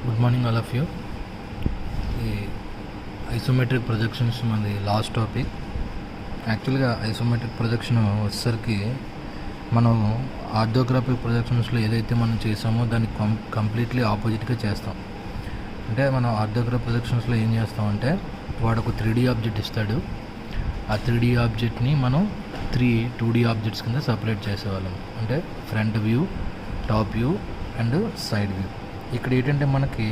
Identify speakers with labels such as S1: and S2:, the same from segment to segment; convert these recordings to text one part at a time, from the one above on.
S1: Good morning all of you. ఈ isometric projections మనది last topic. యాక్చువల్గా ఐసోమెట్రిక్ ప్రొజెక్షన్ వచ్చేసరికి మనం ఆర్థోగ్రాఫిక్ ప్రొజెక్షన్స్లో ఏదైతే మనం చేసామో దానికి కంప్లీట్లీ ఆపోజిట్గా చేస్తాం. అంటే మనం ఆర్థోగ్రాఫ్ ప్రొజెక్షన్స్లో ఏం చేస్తామంటే వాడు ఒక 3D ఆబ్జెక్ట్ ఇస్తాడు. ఆ 3D ఆబ్జెక్ట్ని మనం 2D ఆబ్జెక్ట్స్ కింద సపరేట్ చేసేవాళ్ళం. అంటే front view, top view and side view. ఇక్కడ ఏంటంటే మనకి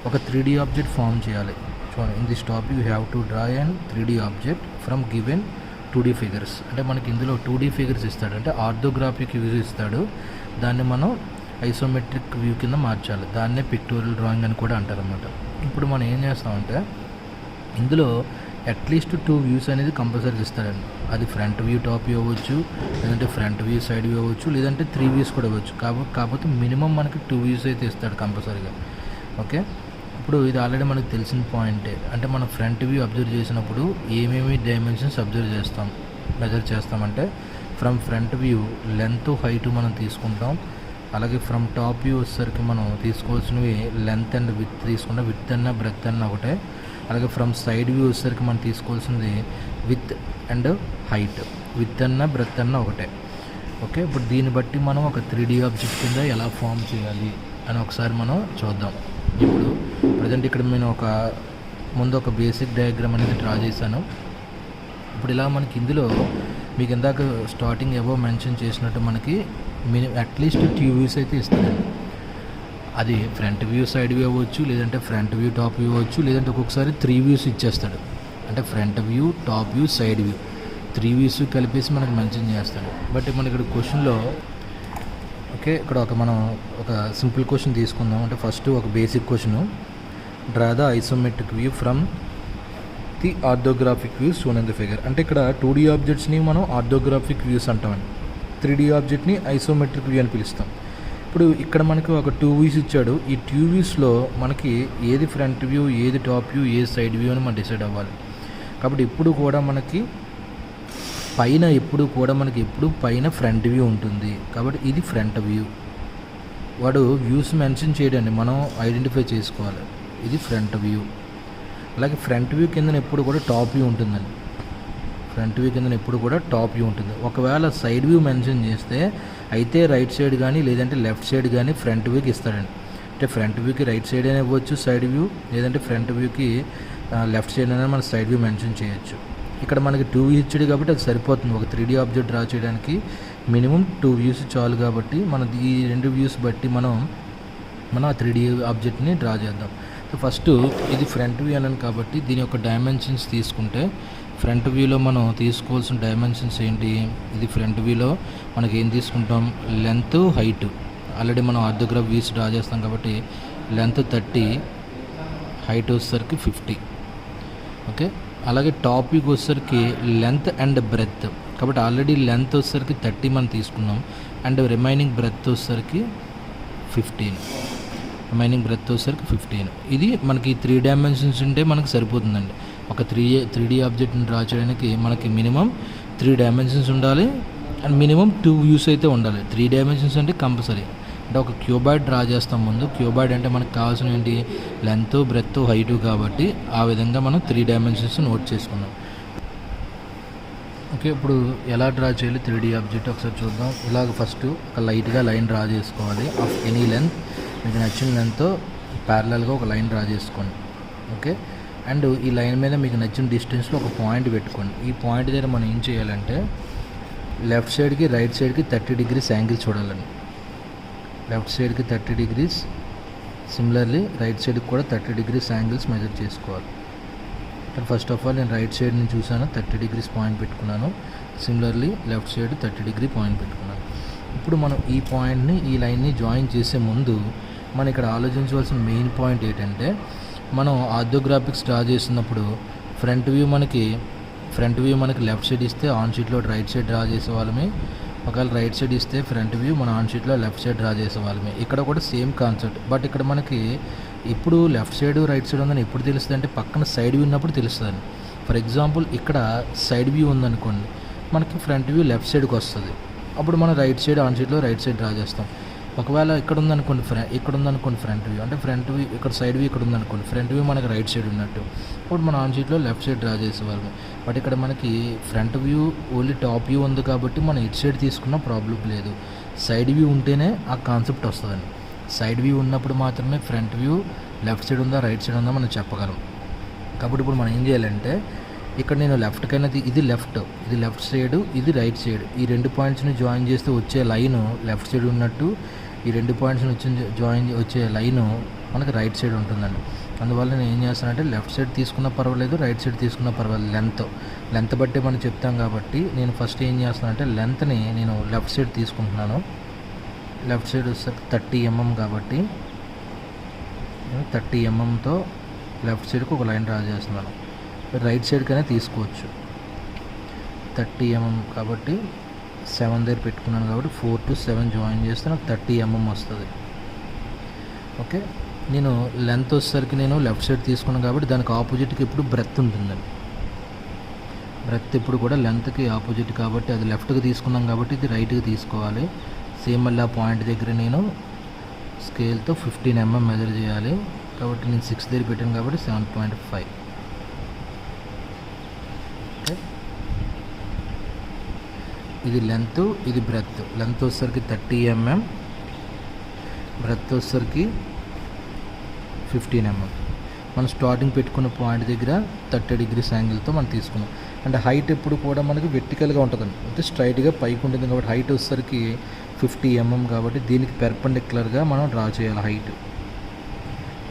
S1: ఒక 3D ఆబ్జెక్ట్ ఫామ్ చేయాలి. చూడండి, in this topic you have to draw and 3D object from given 2D figures. అంటే మనకి ఇందులో 2D ఫిగర్స్ ఇస్తాడు, అంటే ఆర్థోగ్రాఫిక్ వ్యూ ఇస్తాడు. దాన్ని మనం ఐసోమెట్రిక్ వ్యూ కింద మార్చాలి. దాన్నే పిక్టోరియల్ డ్రాయింగ్ అని కూడా అంటారు అన్నమాట. ఇప్పుడు మనం ఏం చేస్తామంటే ఇందులో అట్లీస్ట్ 2 వ్యూస్ అనేది కంపల్సరీ ఇస్తాడండి. అది ఫ్రంట్ వ్యూ టాప్ వ్యూ అవ్వచ్చు, లేదంటే ఫ్రంట్ వ్యూ సైడ్ వ్యూ అవ్వచ్చు, లేదంటే 3 వ్యూస్ కూడా అవ్వచ్చు. కాకపోతే మినిమం మనకి 2 వ్యూస్ అయితే ఇస్తాడు కంపల్సరీగా. ఓకే, ఇప్పుడు ఇది ఆల్రెడీ మనకు తెలిసిన పాయింటే. అంటే మనం ఫ్రంట్ వ్యూ అబ్జర్వ్ చేసినప్పుడు ఏమేమి డైమెన్షన్స్ మెజర్ చేస్తామంటే from front view length, height మనం తీసుకుంటాం. అలాగే ఫ్రమ్ టాప్ వ్యూ వచ్చేసరికి మనం తీసుకోవాల్సినవి లెంత్ అండ్ విత్ తీసుకుంటాం. విత్ అన్న బ్రెత్ అన్న ఒకటే. అలాగే ఫ్రమ్ సైడ్ వ్యూ వచ్చేసరికి మనం తీసుకోవాల్సింది విత్ అండ్ హైట్. విత్ అన్న బ్రెత్ అన్న ఒకటే. ఓకే, ఇప్పుడు దీన్ని బట్టి మనం ఒక 3D ఆబ్జెక్ట్ కింద ఎలా ఫామ్ చేయాలి అని ఒకసారి మనం చూద్దాం. ఇప్పుడు ప్రజెంట్ ఇక్కడ నేను ముందు ఒక బేసిక్ డయాగ్రామ్ అనేది డ్రా చేశాను. ఇప్పుడు ఇలా మనకి ఇందులో మీకు ఇందాక స్టార్టింగ్ ఏవో మెన్షన్ చేసినట్టు మనకి అట్లీస్ట్ 2 వ్యూస్ అయితే ఇస్తాడండి. అది ఫ్రంట్ వ్యూ సైడ్ వ్యూ అవ్వచ్చు, లేదంటే ఫ్రంట్ వ్యూ టాప్ వ్యూ అవ్వచ్చు, లేదంటే ఒక్కొక్కసారి 3 వ్యూస్ ఇచ్చేస్తాడు. అంటే front view, top view, side view 3 views కలిపేసి మనకు మెన్షన్ చేస్తాడు. బట్ మన ఇక్కడ క్వశ్చన్లో ఓకే, ఇక్కడ మనం ఒక సింపుల్ క్వశ్చన్ తీసుకుందాం. అంటే ఫస్ట్ ఒక basic question, draw the isometric view from the orthographic views shown in the figure. అంటే ఇక్కడ 2D ఆబ్జెక్ట్స్ని మనం ఆర్థోగ్రాఫిక్ వ్యూస్ అంటామండి. 3D ఆబ్జెక్ట్ని ఐసోమెట్రిక్ వ్యూ అని పిలుస్తాం. ఇప్పుడు ఇక్కడ మనకి ఒక 2 వ్యూస్ ఇచ్చాడు. ఈ 2 వ్యూస్లో మనకి ఏది ఫ్రంట్ వ్యూ, ఏది టాప్ వ్యూ, ఏది సైడ్ వ్యూ అని మనం డిసైడ్ అవ్వాలి. కాబట్టి ఎప్పుడు కూడా మనకి పైన ఫ్రంట్ వ్యూ ఉంటుంది. కాబట్టి ఇది ఫ్రంట్ వ్యూ. వాడు వ్యూస్ మెన్షన్ చేయడాన్ని మనం ఐడెంటిఫై చేసుకోవాలి. ఇది ఫ్రంట్ వ్యూ. అలాగే ఫ్రంట్ వ్యూ కింద ఎప్పుడు కూడా టాప్ వ్యూ ఉంటుందండి. టాప్ వ్యూ ఉంటుంది. ఒకవేళ సైడ్ వ్యూ మెన్షన్ చేస్తే అయితే రైట్ సైడ్ కానీ లేదంటే లెఫ్ట్ సైడ్ కానీ ఫ్రంట్ వ్యూకి ఇస్తాడండి. అంటే ఫ్రంట్ వ్యూకి రైట్ సైడ్ అయినా ఇవ్వచ్చు సైడ్ వ్యూ, లేదంటే ఫ్రంట్ వ్యూకి లెఫ్ట్ సైడ్ అయినా మన సైడ్ వ్యూ మెన్షన్ చేయొచ్చు. ఇక్కడ మనకి 2 వ్యూస్ ఇచ్చాడు కాబట్టి అది సరిపోతుంది. ఒక 3D ఆబ్జెక్ట్ డ్రా చేయడానికి మినిమం 2 వ్యూస్ చాలు. కాబట్టి ఈ 2 వ్యూస్ బట్టి మనం ఆ 3D ఆబ్జెక్ట్ని డ్రా చేద్దాం. సో ఫస్ట్ ఇది ఫ్రంట్ వ్యూ అన్నాను కాబట్టి దీని యొక్క డైమెన్షన్స్ తీసుకుంటే ఫ్రంట్ వ్యూలో మనం తీసుకోవాల్సిన డైమెన్షన్స్ ఏంటి? ఇది ఫ్రంట్ వ్యూలో మనకి ఏం తీసుకుంటాం? Length, height. ఆల్రెడీ మనం ఆర్థోగ్రాఫ్ వ్యూస్ డ్రా చేస్తాం కాబట్టి లెంత్ 30, హైట్ వచ్చేసరికి 50. ఓకే, అలాగే టాప్ వ్యూకి వచ్చేసరికి లెంత్ అండ్ బ్రెత్. కాబట్టి ఆల్రెడీ లెంత్ వచ్చేసరికి 30 మనం తీసుకున్నాం. అండ్ రిమైనింగ్ బ్రెత్ వచ్చేసరికి 15. ఇది మనకి 3 డైమెన్షన్స్ ఉంటే మనకు సరిపోతుందండి. ఒక 3D ఆబ్జెక్ట్ని డ్రా చేయడానికి మనకి మినిమం 3 డైమెన్షన్స్ ఉండాలి అండ్ మినిమం 2 వ్యూస్ అయితే ఉండాలి. 3 డైమెన్షన్స్ అంటే కంపల్సరీ. అంటే ఒక క్యూబాయిడ్ డ్రా చేస్తాం ముందు. క్యూబాయిడ్ అంటే మనకు కావాల్సిన ఏంటి? Length, breadth, height. కాబట్టి ఆ విధంగా మనం 3 డైమెన్షన్స్ నోట్ చేసుకున్నాం. ఓకే, ఇప్పుడు ఎలా డ్రా చేయాలి 3D ఆబ్జెక్ట్ ఒకసారి చూద్దాం. ఇలాగ ఫస్ట్ ఒక లైట్గా లైన్ డ్రా చేసుకోవాలి. ఆఫ్ ఎనీ లెంత్, మీకు నచ్చిన లెంత్తో ప్యారలల్గా ఒక లైన్ డ్రా చేసుకోండి. ఓకే, అండ్ ఈ లైన్ మీద మీకు నచ్చిన డిస్టెన్స్లో ఒక పాయింట్ పెట్టుకోండి. ఈ పాయింట్ దగ్గర మనం ఏం చేయాలంటే లెఫ్ట్ సైడ్కి రైట్ సైడ్కి 30 degrees యాంగిల్ చూడాలండి. లెఫ్ట్ సైడ్కి 30 degrees, సిమిలర్లీ రైట్ సైడ్కి కూడా 30 degrees యాంగిల్స్ మెజర్ చేసుకోవాలి. ఫస్ట్ ఆఫ్ ఆల్ నేను రైట్ సైడ్ నుంచి చూసాను, 30 degrees పాయింట్ పెట్టుకున్నాను. Similarly left side 30 degree point పెట్టుకున్నాను. ఇప్పుడు మనం ఈ పాయింట్ని, ఈ లైన్ని జాయిన్ చేసే ముందు మనం ఇక్కడ ఆలోచించవలసిన మెయిన్ పాయింట్ ఏంటంటే మనం ఆర్థోగ్రాఫిక్స్ డ్రా చేసినప్పుడు ఫ్రంట్ వ్యూ మనకి లెఫ్ట్ సైడ్ ఇస్తే ఆన్ షీట్లో రైట్ సైడ్ డ్రా చేసేవాళ్ళమే. ఒకవేళ రైట్ సైడ్ ఇస్తే ఫ్రంట్ వ్యూ మన ఆన్ షీట్లో లెఫ్ట్ సైడ్ డ్రా చేసేవాళ్ళమే. ఇక్కడ కూడా సేమ్ కాన్సెప్ట్. బట్ ఇక్కడ మనకి ఇప్పుడు లెఫ్ట్ సైడ్ రైట్ సైడ్ ఉందని ఎప్పుడు తెలుస్తుంది అంటే పక్కన సైడ్ వ్యూ ఉన్నప్పుడు తెలుస్తుంది. ఫర్ ఎగ్జాంపుల్ ఇక్కడ సైడ్ వ్యూ ఉందనుకోండి, మనకి ఫ్రంట్ వ్యూ లెఫ్ట్ సైడ్కి వస్తుంది. అప్పుడు మనం రైట్ సైడ్ ఆన్ షీట్లో రైట్ సైడ్ డ్రా చేస్తాం. ఒకవేళ ఇక్కడ ఉందనుకోండి ఫ్రంట్ వ్యూ, అంటే ఫ్రంట్ వ్యూ ఇక్కడ సైడ్ వ్యూ ఇక్కడ ఉందనుకోండి, ఫ్రంట్ వ్యూ మనకి రైట్ సైడ్ ఉన్నట్టు. ఇప్పుడు మన ఆన్ షీట్లో లెఫ్ట్ సైడ్ డ్రా చేసేవాళ్ళం. బట్ ఇక్కడ మనకి front view only top view ఉంది కాబట్టి మనం ఇటు సైడ్ తీసుకున్న ప్రాబ్లం లేదు. సైడ్ వ్యూ ఉంటేనే ఆ కాన్సెప్ట్ వస్తుందండి. సైడ్ వ్యూ ఉన్నప్పుడు మాత్రమే ఫ్రంట్ వ్యూ లెఫ్ట్ సైడ్ ఉందా రైట్ సైడ్ ఉందా మనం చెప్పగలం. కాబట్టి ఇప్పుడు మనం ఏం చేయాలంటే, ఇక్కడ నేను లెఫ్ట్కైనా ఇది లెఫ్ట్ సైడ్, ఇది రైట్ సైడ్, ఈ 2 పాయింట్స్ని జాయిన్ చేస్తే వచ్చే లైను లెఫ్ట్ సైడ్ ఉన్నట్టు, ఈ 2 పాయింట్స్ని వచ్చే లైను మనకి రైట్ సైడ్ ఉంటుందండి. అందువల్ల నేను ఏం చేస్తానంటే లెఫ్ట్ సైడ్ తీసుకున్నా పర్వాలేదు, రైట్ సైడ్ తీసుకున్నా పర్వాలేదు. లెంత్ బట్టి మనం చెప్తాం కాబట్టి నేను ఫస్ట్ ఏం చేస్తానంటే లెంత్ని నేను లెఫ్ట్ సైడ్ తీసుకుంటున్నాను. లెఫ్ట్ సైడ్ వచ్చేసరికి 30 mm కాబట్టి 30 mmతో లెఫ్ట్ సైడ్కి ఒక లైన్ డ్రా చేస్తున్నాను. రైట్ సైడ్కైనా తీసుకోవచ్చు. 30 mm కాబట్టి 7 దగ్గర పెట్టుకున్నాను కాబట్టి 4 to 7 జాయిన్ చేస్తే నాకు 30 mm వస్తుంది. ఓకే, నేను లెంత్ వచ్చేసరికి నేను లెఫ్ట్ సైడ్ తీసుకున్నాను కాబట్టి దానికి ఆపోజిట్కి ఇప్పుడు బ్రెత్ ఉంటుందండి. బ్రెత్ ఇప్పుడు కూడా లెంత్కి ఆపోజిట్ కాబట్టి అది లెఫ్ట్కి తీసుకున్నాం కాబట్టి ఇది రైట్కి తీసుకోవాలి. సేమ్ మళ్ళీ ఆ పాయింట్ దగ్గర నేను స్కేల్తో 15 mm మెజర్ చేయాలి. కాబట్టి నేను 6 దగ్గర పెట్టాను కాబట్టి 7.5. ఓకే, ఇది లెంత్, ఇది బ్రెత్. లెంత్ వచ్చేసరికి 30 mm, బ్రెత్ వచ్చేసరికి 15 mm. మనం స్టార్టింగ్ పెట్టుకున్న పాయింట్ దగ్గర 30 degrees యాంగిల్తో మనం తీసుకున్నాం. అంటే హైట్ ఎప్పుడు కూడా మనకి వెర్టికల్గా ఉంటుందండి, అంటే స్ట్రైట్గా పైకి ఉంటుంది కాబట్టి హైట్ వచ్చేసరికి 50 mm కాబట్టి దీనికి పెర్పెండిక్యులర్గా మనం డ్రా చేయాలి హైట్.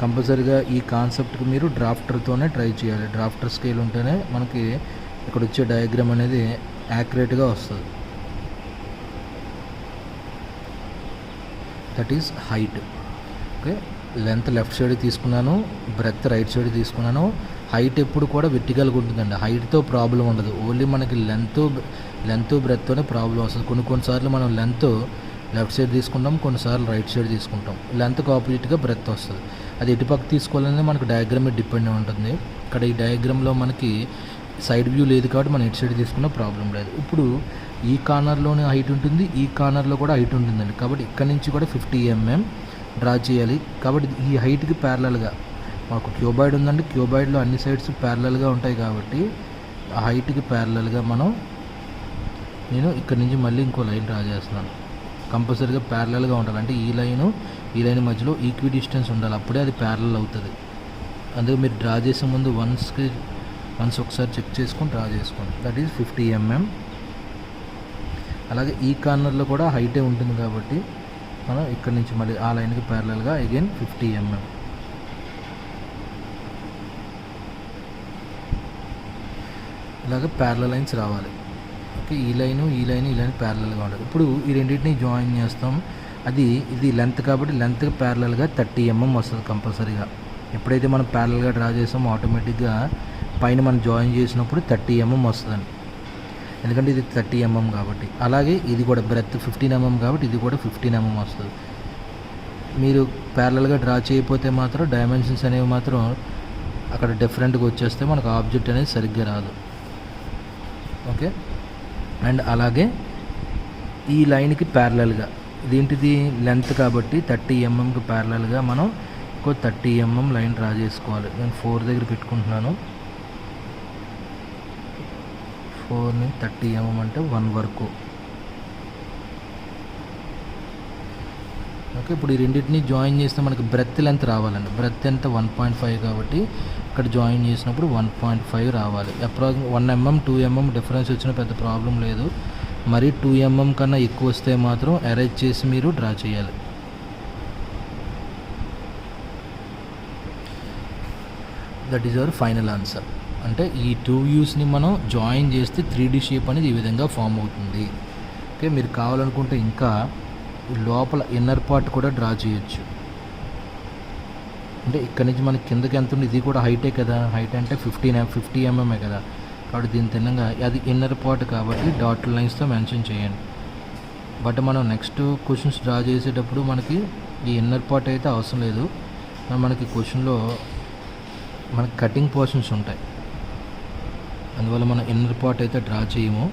S1: కంపల్సరీగా ఈ కాన్సెప్ట్కి మీరు డ్రాఫ్టర్తోనే ట్రై చేయాలి. డ్రాఫ్టర్ స్కేల్ ఉంటేనే మనకి ఇక్కడ వచ్చే డయాగ్రామ్ అనేది యాక్యురేట్గా వస్తుంది. That is height. Okay, length left side తీసుకున్నాను, బ్రెత్ రైట్ సైడ్ తీసుకున్నాను. హైట్ ఎప్పుడు కూడా వెర్టికల్గా ఉంటుందండి, హైట్తో ప్రాబ్లం ఉండదు. ఓన్లీ మనకి లెంత్ బ్రెత్తోనే ప్రాబ్లం వస్తుంది. కొన్నిసార్లు మనం లెంత్ లెఫ్ట్ సైడ్ తీసుకుంటాం, కొన్నిసార్లు రైట్ సైడ్ తీసుకుంటాం. లెంత్కి ఆపోజిట్గా బ్రెత్ వస్తుంది. అది ఎటుపక్క తీసుకోవాలనేది మనకు డయాగ్రామ్ మీద డిపెండ్ ఉంటుంది. ఇక్కడ ఈ డయాగ్రామ్లో మనకి సైడ్ వ్యూ లేదు కాబట్టి మనం ఎటు సైడ్ తీసుకున్న ప్రాబ్లం లేదు. ఇప్పుడు ఈ కార్నర్లోనే హైట్ ఉంటుంది, ఈ కార్నర్లో కూడా హైట్ ఉంటుందండి. కాబట్టి ఇక్కడ నుంచి కూడా 50 mm డ్రా చేయాలి. కాబట్టి ఈ హైట్కి ప్యారలల్గా మాకు క్యూబాయిడ్ ఉందండి, క్యూబాయిడ్లో అన్ని సైడ్స్ ప్యారలల్గా ఉంటాయి కాబట్టి ఆ హైట్కి ప్యారలల్గా నేను ఇక్కడ నుంచి మళ్ళీ ఇంకో లైన్ డ్రా చేస్తున్నాను. కంపల్సరీగా ప్యారలల్గా ఉండాలి, అంటే ఈ లైన్ మధ్యలో ఈక్వి డిస్టెన్స్ ఉండాలి, అప్పుడే అది ప్యారలల్ అవుతుంది. అందుకే మీరు డ్రా చేసే ముందు వన్స్ ఒకసారి చెక్ చేసుకొని డ్రా చేసుకోండి. That is 50 mm. అలాగే ఈ కార్నర్లో కూడా హైటే ఉంటుంది కాబట్టి మనం ఇక్కడ నుంచి మళ్ళీ ఆ లైన్కి ప్యారలల్గా అగైన్ 50 mm. ఇలాగ ప్యారలల్ లైన్స్ రావాలి. ఓకే, ఈ లైన్ ప్యారలల్గా ఉంటుంది. ఇప్పుడు ఈ రెండింటిని జాయిన్ చేస్తాం. ఇది లెంత్ కాబట్టి లెంత్కి ప్యారలల్గా 30 mm వస్తుంది కంపల్సరీగా. ఎప్పుడైతే మనం ప్యారలల్గా డ్రా చేస్తామో ఆటోమేటిక్గా పైన మనం జాయిన్ చేసినప్పుడు 30 mm వస్తుందండి, ఎందుకంటే ఇది 30 mm కాబట్టి. అలాగే ఇది కూడా బ్రెత్ 15 mm కాబట్టి ఇది కూడా 15 mm వస్తుంది. మీరు ప్యారలల్గా డ్రా చేయకపోతే మాత్రం డైమెన్షన్స్ అనేవి మాత్రం అక్కడ డిఫరెంట్గా వచ్చేస్తే మనకు ఆబ్జెక్ట్ అనేది సరిగ్గా రాదు. ఓకే, అండ్ అలాగే ఈ లైన్కి ప్యారలల్గా ఇదేంటిది లెంత్ కాబట్టి 30 mmకి ప్యారలల్గా మనం ఇంకో 30 mm లైన్ డ్రా చేసుకోవాలి. నేను 4 దగ్గర పెట్టుకుంటున్నాను. 4ని 30 mm అంటే 1 వరకు. ఓకే, ఇప్పుడు ఈ రెండింటిని జాయిన్ చేస్తే మనకి బ్రెత్ లెంత్ రావాలండి. బ్రెత్ ఎంత 1.5 కాబట్టి ఇక్కడ జాయిన్ చేసినప్పుడు 1.5 రావాలి. అప్రాక్సిమేట్ 1 mm 2 mm డిఫరెన్స్ వచ్చిన పెద్ద ప్రాబ్లం లేదు. మరి 2 mm కన్నా ఎక్కువ వస్తే మాత్రం అరేంజ్ చేసి మీరు డ్రా చేయాలి. That is our final answer. అంటే ఈ 2 వ్యూస్ని మనం జాయిన్ చేస్తే 3D షేప్ అనేది ఈ విధంగా ఫామ్ అవుతుంది. ఓకే, మీరు కావాలనుకుంటే ఇంకా లోపల ఇన్నర్ పార్ట్ కూడా డ్రా చేయొచ్చు. అంటే ఇక్కడ నుంచి మనకి కిందకి ఎంత ఉంది, ఇది కూడా హైటే కదా, హైట్ అంటే 50 mm కదా, కాబట్టి దీని తిన్నగా అది ఇన్నర్ పార్ట్ కాబట్టి డాట్ లైన్స్తో మెన్షన్ చేయండి. బట్ మనం నెక్స్ట్ క్వశ్చన్స్ డ్రా చేసేటప్పుడు మనకి ఈ ఇన్నర్ పార్ట్ అయితే అవసరం లేదు. మనకి క్వశ్చన్లో మనకి కటింగ్ పోర్షన్స్ ఉంటాయి, అందువల్ల మనం ఇన్నర్ పార్ట్ అయితే డ్రా చేయము.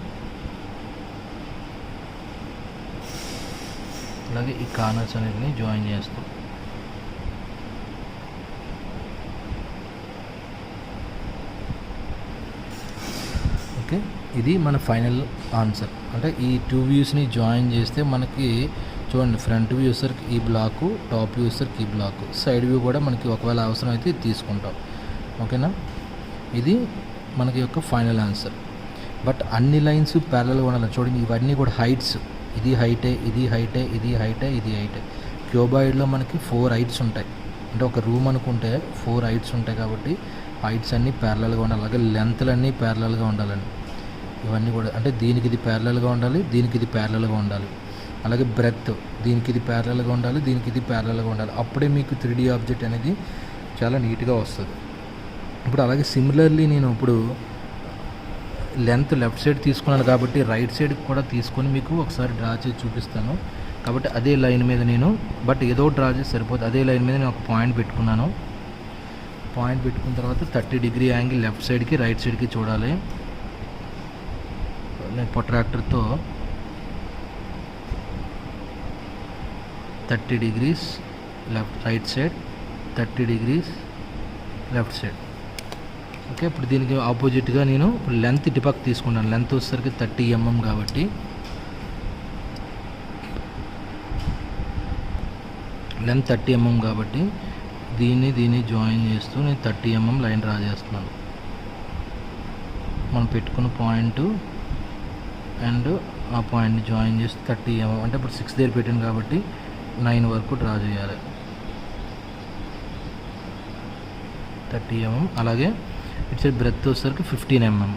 S1: అలాగే ఈ కార్నర్స్ అనేటిని జాయిన్ చేస్తాం. ఓకే, ఇది మన ఫైనల్ ఆన్సర్. అంటే ఈ 2 వ్యూస్ని జాయిన్ చేస్తే మనకి చూడండి, ఫ్రంట్ వ్యూ వచ్చేసరికి ఈ బ్లాకు, టాప్ వ్యూ వచ్చేసరికి ఈ బ్లాకు, సైడ్ వ్యూ కూడా మనకి ఒకవేళ అవసరం అయితే తీసుకుంటాం. ఓకేనా, ఇది మనకి యొక్క ఫైనల్ ఆన్సర్. బట్ అన్ని లైన్స్ ప్యారలల్గా ఉండాలి. చూడండి, ఇవన్నీ కూడా హైట్స్, ఇది హైటే, ఇది హైటే, ఇది హైటే, ఇది హైటే. క్యూబాయిడ్లో మనకి 4 హైట్స్ ఉంటాయి. అంటే ఒక రూమ్ అనుకుంటే 4 హైట్స్ ఉంటాయి కాబట్టి హైట్స్ అన్నీ ప్యారలల్గా ఉండాలి. అలాగే లెంత్లు అన్నీ ప్యారలల్గా ఉండాలండి. ఇవన్నీ కూడా అంటే దీనికి ఇది ప్యారలల్గా ఉండాలి, దీనికి ఇది ప్యారలల్గా ఉండాలి. అలాగే బ్రెత్, దీనికి ఇది ప్యారలల్గా ఉండాలి, దీనికి ఇది ప్యారలల్గా ఉండాలి. అప్పుడే మీకు 3D ఆబ్జెక్ట్ అనేది చాలా నీట్గా వస్తుంది. ఇప్పుడు అలాగే సిమిలర్లీ నేను ఇప్పుడు లెంత్ లెఫ్ట్ సైడ్ తీసుకున్నాను కాబట్టి రైట్ సైడ్కి కూడా తీసుకొని మీకు ఒకసారి డ్రా చేసి చూపిస్తాను. కాబట్టి అదే లైన్ మీద నేను బట్ ఏదో డ్రా చేసి సరిపోతుంది. అదే లైన్ మీద నేను ఒక పాయింట్ పెట్టుకున్నాను. పాయింట్ పెట్టుకున్న తర్వాత 30 డిగ్రీ యాంగిల్ లెఫ్ట్ సైడ్కి రైట్ సైడ్కి చూడాలి. నేను ప్రొట్రాక్టర్తో 30 degrees right side, 30 degrees left side. Okay, ఇప్పుడు దీనికి ఆపోజిట్గా నేను లెంత్ ఇటుపక్క తీసుకున్నాను. లెంత్ వచ్చేసరికి 30 mm కాబట్టి లెంత్ 30 mm కాబట్టి దీన్ని జాయిన్ చేస్తూ నేను 30 mm లైన్ డ్రా చేస్తున్నాను. మనం పెట్టుకున్న పాయింట్ అండ్ ఆ పాయింట్ని జాయిన్ చేసి 30 mm అంటే ఇప్పుడు 6 దగ్గర పెట్టాను కాబట్టి 9 వరకు డ్రా చేయాలి. 30 mm. అలాగే ఇటు సైడ్ బ్రెత్ వచ్చేసరికి 15 mm.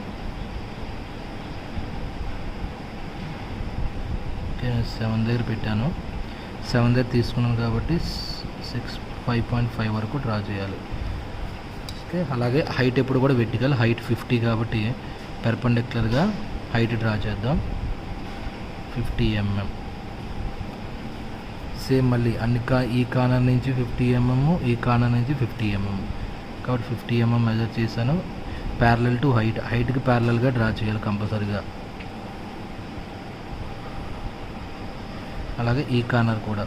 S1: ఓకే, 7 దగ్గర పెట్టాను. 7 దగ్గర తీసుకున్నాను కాబట్టి 5.5 వరకు డ్రా చేయాలి. ఓకే, అలాగే హైట్ ఎప్పుడు కూడా వెర్టికల్, హైట్ 50 కాబట్టి పెర్పెండిక్యులర్గా హైట్ డ్రా చేద్దాం. 50 mm. సేమ్ మళ్ళీ ఈ కార్నర్ నుంచి 50 mm, ఈ కార్నర్ నుంచి 50 mm కాబట్టి 50 mm మెజర్ చేశాను. ప్యారలల్ టు హైట్కి ప్యారలల్గా డ్రా చేయాలి కంపల్సరీగా. అలాగే ఈ కార్నర్ కూడా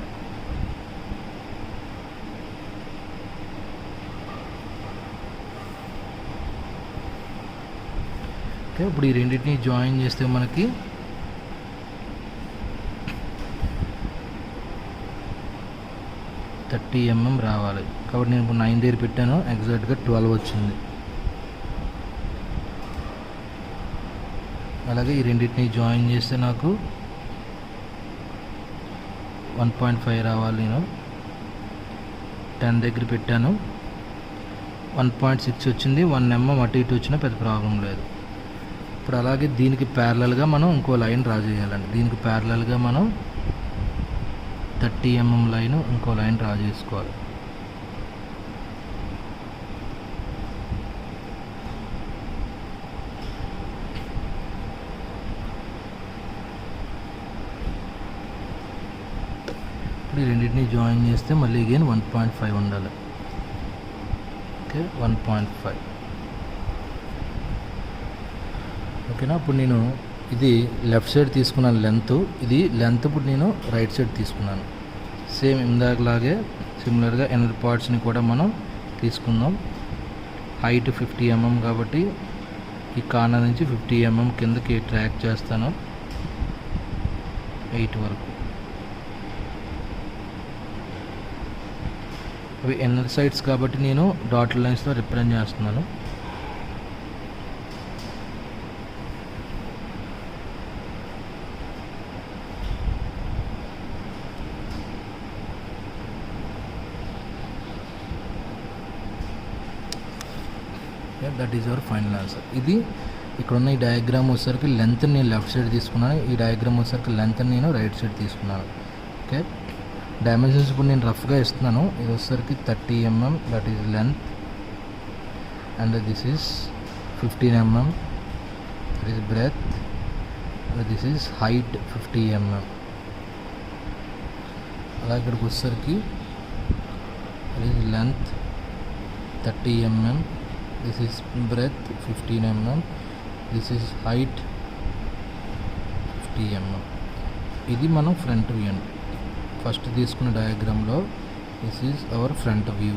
S1: ఓకే. ఇప్పుడు ఈ రెండింటిని జాయిన్ చేస్తే మనకి థర్టీ mm రావాలి. కాబట్టి నేను ఇప్పుడు 9 దగ్గర పెట్టాను, ఎగ్జాక్ట్గా 12 వచ్చింది. అలాగే ఈ రెండింటిని జాయిన్ చేస్తే నాకు 1.5 రావాలి. నేను 10 దగ్గర పెట్టాను, 1.6 వచ్చింది. 1 mm అటు ఇటు వచ్చినా పెద్ద ప్రాబ్లం లేదు. ఇప్పుడు అలాగే దీనికి ప్యారలల్గా మనం ఇంకో లైన్ డ్రా చేయాలండి. దీనికి ప్యారలల్గా మనం 30 mm లైన్ ఇంకో లైన్ డ్రా చేసుకోవాలి. ఇప్పుడు ఈ రెండింటిని జాయిన్ చేస్తే మళ్ళీ అగైన్ 1.5 ఉండాలి. ఓకే, 1.5. ఓకేనా. ఇప్పుడు నేను ఇది లెఫ్ట్ సైడ్ తీసుకున్నాను లెంత్, ఇది లెంత్ ఇప్పుడు నేను రైట్ సైడ్ తీసుకున్నాను. సేమ్ ఇందాకలాగే సిమిలర్గా ఎనర్ పార్ట్స్ని కూడా మనం తీసుకుందాం. హైట్ 50 mm కాబట్టి ఈ కార్నర్ నుంచి 50 mm కిందకి ట్రాక్ చేస్తాను 8 వరకు. అవి ఎన్నర్ సైడ్స్ కాబట్టి నేను డాట్ లైన్స్లో రిప్రజెంట్ చేస్తున్నాను. That is our final answer. ఇది ఇక్కడ ఉన్న ఈ డయాగ్రామ్ వచ్చేసరికి లెంత్ నేను లెఫ్ట్ సైడ్ తీసుకున్నాను, ఈ డయాగ్రామ్ వచ్చేసరికి లెంత్ నేను రైట్ సైడ్ తీసుకున్నాను. ఓకే, డైమెన్షన్స్ ఇప్పుడు నేను రఫ్గా ఇస్తున్నాను. ఇది వచ్చేసరికి 30 mm, that is length, and this is 15 mm, that is breadth, and this is height 50 mm. అలా ఇక్కడికి వచ్చేసరికి that is length 30 mm, this is breadth 15 mm, this is height 50 mm. ఇది మనం ఫ్రంట్ వ్యూ అండి. ఫస్ట్ తీసుకున్న డయాగ్రామ్లో this is our front view.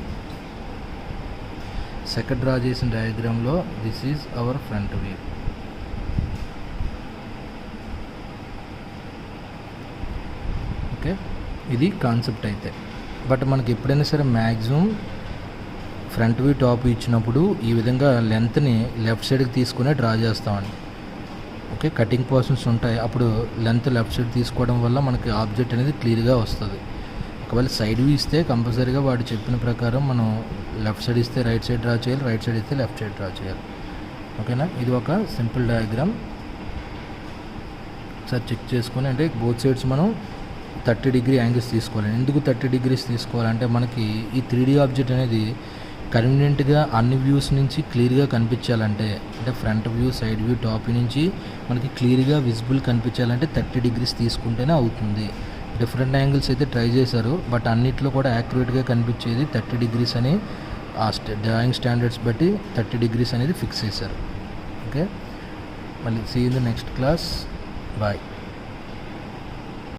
S1: Second draw చేసిన డయాగ్రామ్లో this is our front view. Okay, ఇది కాన్సెప్ట్ అయితే. బట్ మనకి ఎప్పుడైనా సరే మ్యాక్సిమం ఫ్రంట్ వ్యూ టాప్ ఇచ్చినప్పుడు ఈ విధంగా లెంత్ని లెఫ్ట్ సైడ్కి తీసుకునే డ్రా చేస్తామండి. ఓకే, కటింగ్ పోర్షన్స్ ఉంటాయి, అప్పుడు లెంత్ లెఫ్ట్ సైడ్ తీసుకోవడం వల్ల మనకి ఆబ్జెక్ట్ అనేది క్లియర్గా వస్తుంది. ఒకవేళ సైడ్ వ్యూ ఇస్తే కంపల్సరీగా వాడు చెప్పిన ప్రకారం మనం లెఫ్ట్ సైడ్ ఇస్తే రైట్ సైడ్ డ్రా చేయాలి, రైట్ సైడ్ ఇస్తే లెఫ్ట్ సైడ్ డ్రా చేయాలి. ఓకేనా, ఇది ఒక సింపుల్ డయాగ్రామ్. ఒకసారి చెక్ చేసుకొని, అంటే బోత్ సైడ్స్ మనం 30 డిగ్రీ యాంగిల్స్ తీసుకోవాలి. ఎందుకు 30 డిగ్రీస్ తీసుకోవాలంటే మనకి ఈ 3D ఆబ్జెక్ట్ అనేది కన్వీనియంట్గా అన్ని వ్యూస్ నుంచి క్లియర్గా కనిపించాలంటే, అంటే front view, side view, top నుంచి మనకి క్లియర్గా విజిబుల్ కనిపించాలంటే 30 డిగ్రీస్ తీసుకుంటేనే అవుతుంది. డిఫరెంట్ యాంగిల్స్ అయితే ట్రై చేశారు, బట్ అన్నిట్లో కూడా యాక్యురేట్గా కనిపించేది 30 డిగ్రీస్ అని ఆ డ్రాయింగ్ స్టాండర్డ్స్ బట్టి 30 డిగ్రీస్ అనేది ఫిక్స్ చేశారు. ఓకే, మళ్ళీ see in the next class. Bye.